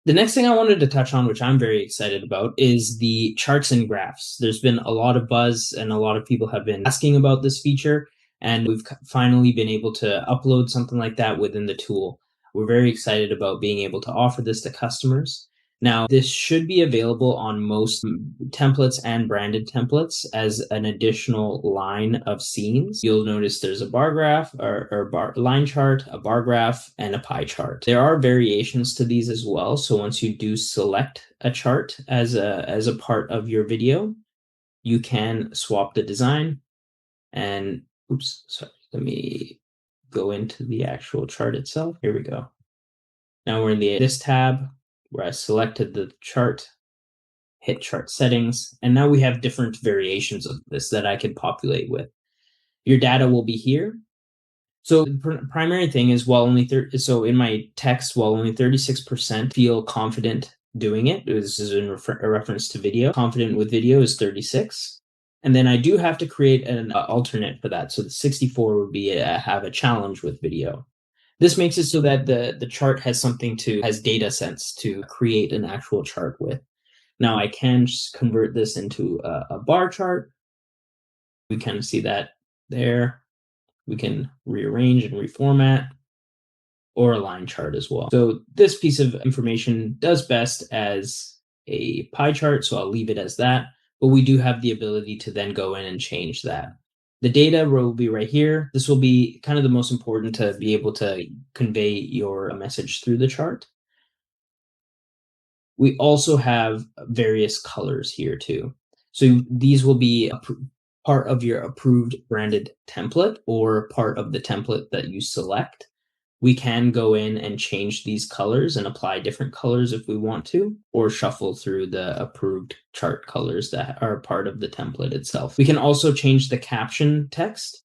The next thing I wanted to touch on, which I'm very excited about, is the charts and graphs. There's been a lot of buzz and a lot of people have been asking about this feature, and we've finally been able to upload something like that within the tool. We're very excited about being able to offer this to customers. Now, this should be available on most templates and branded templates as an additional line of scenes. You'll notice there's a bar graph or line chart, a bar graph, and a pie chart. There are variations to these as well. So once you do select a chart as a part of your video, you can swap the design and let me go into the actual chart itself. Here we go. Now we're in this tab where I selected the chart, hit chart settings, and now we have different variations of this that I can populate with. Your data will be here. So the primary thing is so in my text, while only 36% feel confident doing it, this is in a reference to video, confident with video is 36. And then I do have to create an alternate for that. So the 64 would be have a challenge with video. This makes it so that the chart has data sense to create an actual chart with. Now I can just convert this into a bar chart. We kind of see that there. We can rearrange and reformat, or a line chart as well. So this piece of information does best as a pie chart, so I'll leave it as that, but we do have the ability to then go in and change that. The data will be right here. This will be kind of the most important to be able to convey your message through the chart. We also have various colors here too. So these will be part of your approved branded template or part of the template that you select. We can go in and change these colors and apply different colors if we want to, or shuffle through the approved chart colors that are part of the template itself. We can also change the caption text.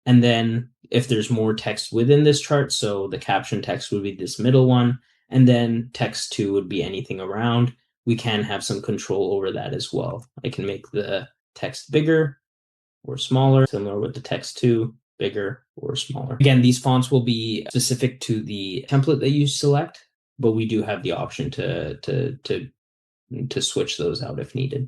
And then if there's more text within this chart, so the caption text would be this middle one, and then text 2 would be anything around. We can have some control over that as well. I can make the text bigger or smaller, similar with the text 2, bigger or smaller. Again, these fonts will be specific to the template that you select, but we do have the option to switch those out if needed.